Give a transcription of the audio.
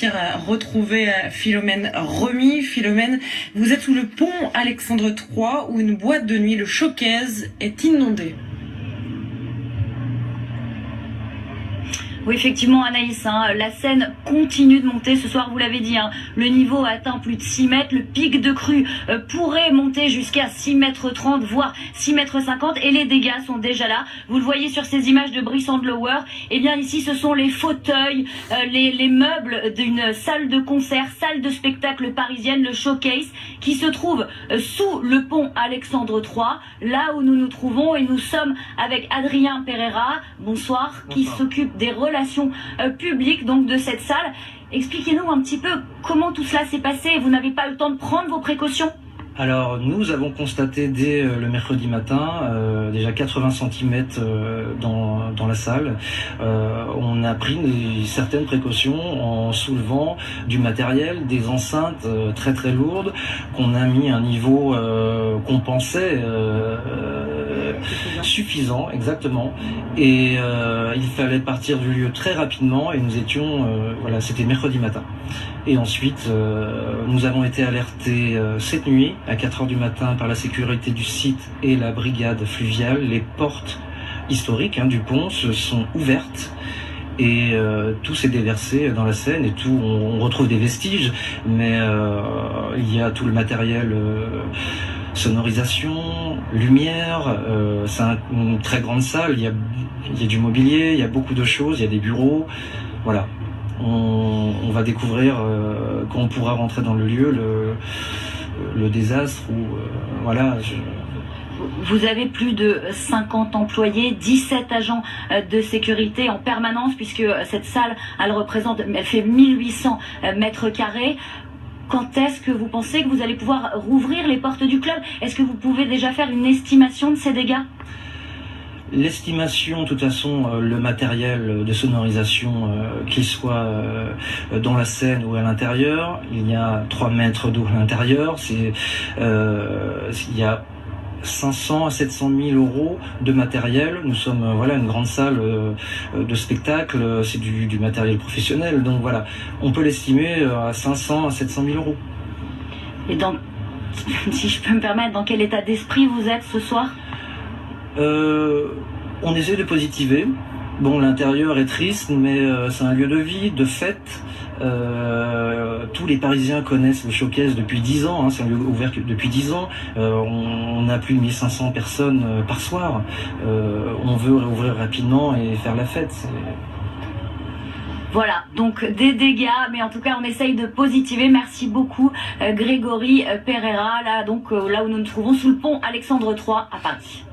partir retrouver Philomène Remy. Philomène, vous êtes sous le pont Alexandre III où une boîte de nuit, le Showcase, est inondée. Oui, effectivement, Anaïs, la Seine continue de monter. Ce soir, vous l'avez dit, le niveau a atteint plus de 6 mètres. Le pic de crue pourrait monter jusqu'à 6 mètres 30, voire 6 mètres 50. Et les dégâts sont déjà là. Vous le voyez sur ces images de Brice-en-Lower. Eh bien, ici, ce sont les fauteuils, les meubles d'une salle de concert, salle de spectacle parisienne, le Showcase, qui se trouve sous le pont Alexandre III, là où nous nous trouvons. Et nous sommes avec Adrien Pereira, bonsoir, qui s'occupe des relations publiques donc de cette salle. Expliquez-nous un petit peu comment tout cela s'est passé. Vous n'avez pas eu le temps de prendre vos précautions? Alors nous avons constaté dès le mercredi matin déjà 80 cm dans la salle. On a pris certaines précautions en soulevant du matériel, des enceintes très très lourdes qu'on a mis à un niveau qu'on pensait suffisant, exactement. Et il fallait partir du lieu très rapidement et nous étions, voilà, c'était mercredi matin. Et ensuite, nous avons été alertés cette nuit à 4 heures du matin par la sécurité du site et la brigade fluviale. Les portes historiques du pont se sont ouvertes et tout s'est déversé dans la Seine et tout. On retrouve des vestiges, mais il y a tout le matériel. Sonorisation, lumière, c'est une très grande salle, il y a du mobilier, il y a beaucoup de choses, il y a des bureaux, voilà. On va découvrir quand on pourra rentrer dans le lieu le désastre ou voilà. Vous avez plus de 50 employés, 17 agents de sécurité en permanence puisque cette salle, elle fait 1800 mètres carrés. Quand est-ce que vous pensez que vous allez pouvoir rouvrir les portes du club? Est-ce que vous pouvez déjà faire une estimation de ces dégâts? L'estimation, de toute façon, le matériel de sonorisation, qu'il soit dans la Seine ou à l'intérieur, il y a 3 mètres d'eau à l'intérieur, il y a 500 à 700 000 euros de matériel. Nous sommes une grande salle de spectacle, c'est du matériel professionnel, donc voilà, on peut l'estimer à 500 à 700 000 euros. Et si je peux me permettre, dans quel état d'esprit vous êtes ce soir? On essaie de positiver. Bon, l'intérieur est triste, mais c'est un lieu de vie, de fête. Tous les Parisiens connaissent le Showcase depuis 10 ans, c'est un lieu ouvert depuis 10 ans. On a plus de 1500 personnes par soir. On veut réouvrir rapidement et faire la fête. Voilà, donc des dégâts, mais en tout cas on essaye de positiver. Merci beaucoup Grégory Pereira, là où nous nous trouvons sous le pont Alexandre III à Paris.